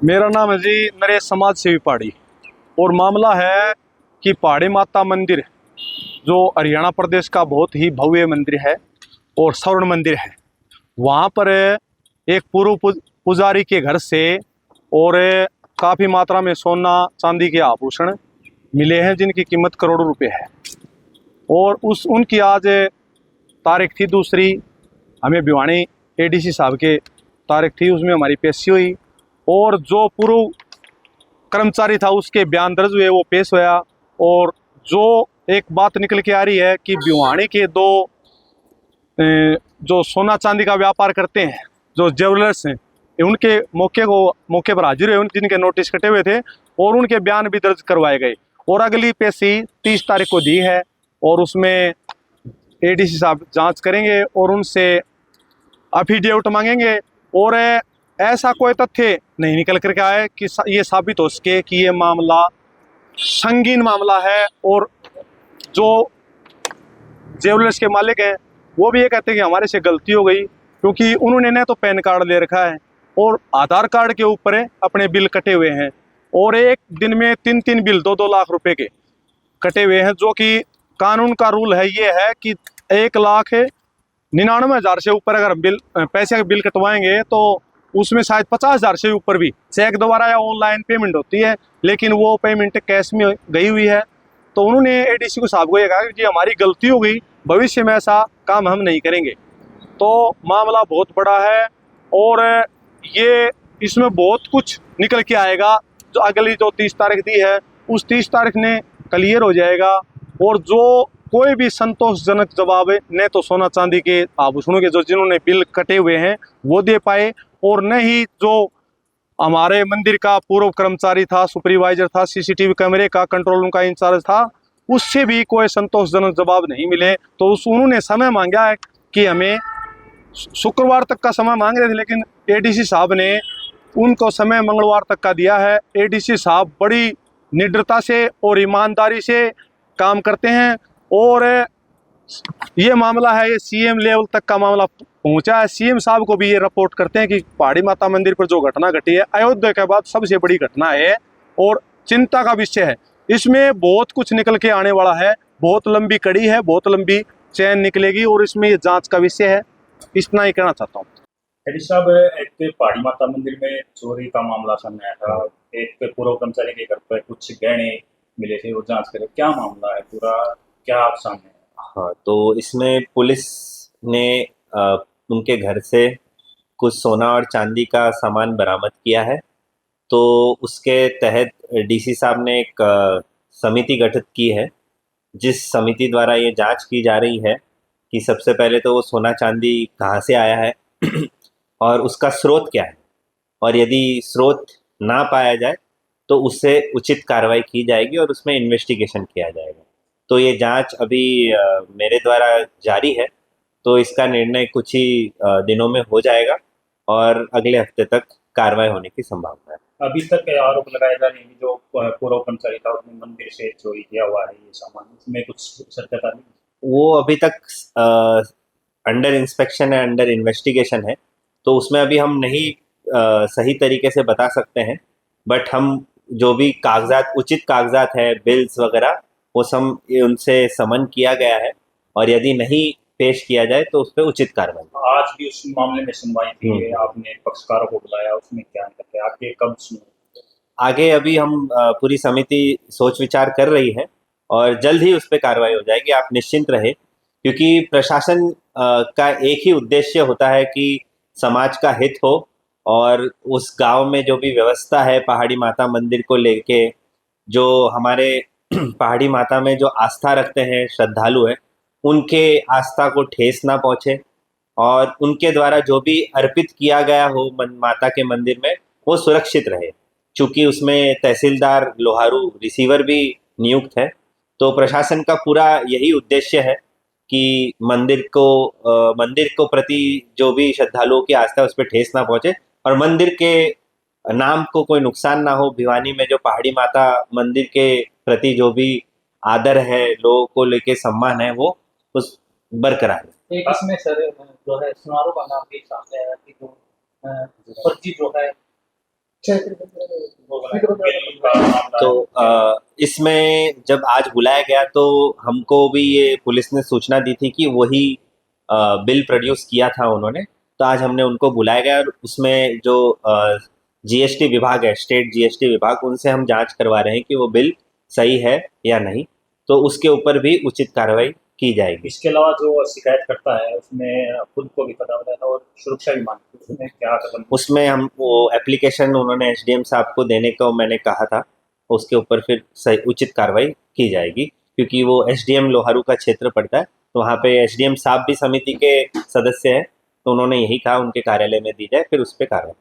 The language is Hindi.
मेरा नाम है जी नरेश समाज सेवी पहाड़ी। और मामला है कि पहाड़ी माता मंदिर जो हरियाणा प्रदेश का बहुत ही भव्य मंदिर है और स्वर्ण मंदिर है। वहाँ पर एक पूर्व पुजारी के घर से और काफ़ी मात्रा में सोना चांदी के आभूषण मिले हैं जिनकी कीमत करोड़ों रुपए है। और उनकी आज तारीख थी दूसरी, हमें भिवानी एडीसी साहब के तारीख थी, उसमें हमारी पेशी हुई और जो पूर्व कर्मचारी था उसके बयान दर्ज हुए, वो पेश हुआ। और जो एक बात निकल के आ रही है कि भिवानी के दो जो सोना चांदी का व्यापार करते हैं, जो ज्वेलर्स हैं, उनके मौके पर हाजिर हुए, जिनके नोटिस कटे हुए थे और उनके बयान भी दर्ज करवाए गए। और अगली पेशी 30 तारीख को दी है और उसमें एडीसी साहब जांच करेंगे और उनसे अफिडेविट मांगेंगे। और ऐसा कोई तथ्य नहीं निकल करके आए कि ये साबित हो सके कि ये मामला संगीन मामला है। और जो ज्वेलर्स के मालिक हैं वो भी ये कहते हैं कि हमारे से गलती हो गई, क्योंकि उन्होंने न तो पैन कार्ड ले रखा है और आधार कार्ड के ऊपर अपने बिल कटे हुए हैं और एक दिन में 3 बिल 2-2 लाख रुपए के कटे हुए हैं। जो कि कानून का रूल है, ये है कि 1,99,000 से ऊपर अगर बिल पैसे का बिल कटवाएंगे तो उसमें शायद 50,000 से ऊपर भी चेक द्वारा या ऑनलाइन पेमेंट होती है, लेकिन वो पेमेंट कैश में गई हुई है। तो उन्होंने एडीसी को साहब को ये कहा कि जी हमारी गलती हो गई, भविष्य में ऐसा काम हम नहीं करेंगे। तो मामला बहुत बड़ा है और ये इसमें बहुत कुछ निकल के आएगा। जो अगली जो 30 तारीख दी है उस 30 तारीख ने क्लियर हो जाएगा। और जो कोई भी संतोषजनक जवाब न तो सोना चांदी के आभूषणों के जो जिन्होंने बिल कटे हुए हैं वो दे पाए, और न ही जो हमारे मंदिर का पूर्व कर्मचारी था, सुपरवाइजर था, सीसीटीवी कैमरे का कंट्रोल रूम का इंचार्ज था, उससे भी कोई संतोषजनक जवाब नहीं मिले। तो उन्होंने समय मांगा है कि हमें शुक्रवार तक का समय मांग रहे थे, लेकिन एडीसी साहब ने उनको समय मंगलवार तक का दिया है। एडीसी साहब बड़ी निडरता से और ईमानदारी से काम करते हैं और ये मामला है, ये सीएम लेवल तक का मामला पहुंचा है। सीएम साहब को भी ये रिपोर्ट करते हैं कि पहाड़ी माता मंदिर पर जो घटना घटी है अयोध्या के बाद सबसे बड़ी घटना है और चिंता का विषय है। इसमें बहुत कुछ निकल के आने वाला है, बहुत लंबी कड़ी है, बहुत लंबी चैन निकलेगी और इसमें ये जांच का विषय है। इतना ही कहना चाहता हूँ। एडीसी साहब, एक पहाड़ी माता मंदिर में चोरी का मामला सामने आया था। एक पूर्व कर्मचारी के घर पर कुछ गहने मिले थे, वो जांच करे, क्या मामला है पूरा, क्या आप सामने है? हाँ, तो इसमें पुलिस ने उनके घर से कुछ सोना और चांदी का सामान बरामद किया है। तो उसके तहत डीसी साहब ने एक समिति गठित की है, जिस समिति द्वारा ये जांच की जा रही है कि सबसे पहले तो वो सोना चांदी कहाँ से आया है और उसका स्रोत क्या है, और यदि स्रोत ना पाया जाए तो उससे उचित कार्रवाई की जाएगी और उसमें इन्वेस्टिगेशन किया जाएगा। तो ये जांच अभी मेरे द्वारा जारी है, तो इसका निर्णय कुछ ही दिनों में हो जाएगा और अगले हफ्ते तक कार्रवाई होने की संभावना है। अभी तक आरोप लगाए जा रहे हैं कि जो पूर्व कर्मचारी था उसने मंदिर से चोरी किया हुआ है ये सामान, इसमें कुछ सत्यता नहीं? वो अभी तक अंडर इंस्पेक्शन है, अंडर इन्वेस्टिगेशन है, तो उसमें अभी हम नहीं सही तरीके से बता सकते हैं। बट हम जो भी कागजात, उचित कागजात है, बिल्स वगैरह, वो सब उनसे समन किया गया है और यदि नहीं पेश किया जाए तो उस पर उचित कार्रवाई। आज भी उस मामले में सुनवाई थी, आपने पक्षकारों को बुलाया, उसमें क्या निकल के आगे कब सुनवाई? आगे अभी हम पूरी समिति सोच विचार कर रही है और जल्द ही उस पर कार्रवाई हो जाएगी, आप निश्चिंत रहे। क्योंकि प्रशासन का एक ही उद्देश्य होता है कि समाज का हित हो और उस गांव में जो भी व्यवस्था है पहाड़ी माता मंदिर को लेके, जो हमारे पहाड़ी माता में जो आस्था रखते हैं श्रद्धालु हैं, उनके आस्था को ठेस ना पहुँचे और उनके द्वारा जो भी अर्पित किया गया हो माता के मंदिर में वो सुरक्षित रहे। चूँकि उसमें तहसीलदार, लोहारू, रिसीवर भी नियुक्त है, तो प्रशासन का पूरा यही उद्देश्य है कि मंदिर को प्रति जो भी श्रद्धालुओं की आस्था है उस पर ठेस ना पहुँचे और मंदिर के नाम को कोई नुकसान ना हो। भिवानी में जो पहाड़ी माता मंदिर के प्रति जो भी आदर है, लोगों को लेके सम्मान है, वो उस बरकरार है। एक इसमें सर जो है समारोह का नाम भी सामने आया कि जो पर्ची जो है बिल का मामला तो है। इसमें जब आज बुलाया गया तो हमको भी ये पुलिस ने सूचना दी थी कि वही बिल प्रोड्यूस किया था उन्होंने। तो आज हमने उनको बुलाया गया और उसमें जो जीएसटी विभाग है, स्टेट जीएसटी विभाग, उनसे हम जांच करवा रहे हैं कि वो बिल सही है या नहीं। तो उसके ऊपर भी उचित कार्रवाई की जाएगी। इसके अलावा जो शिकायत करता है उसमें खुद को भी पता होता है और सुरक्षा भी मांगती है, उसमें क्या कदम? उसमें हम वो एप्लीकेशन उन्होंने एसडीएम साहब को देने को मैंने कहा था, उसके ऊपर फिर सही उचित कार्रवाई की जाएगी, क्योंकि वो एसडीएम लोहारू का क्षेत्र पड़ता है। तो वहाँ पे एसडीएम साहब भी समिति के सदस्य हैं, तो उन्होंने यही कहा उनके कार्यालय में दी जाए, फिर उस पर कार्रवाई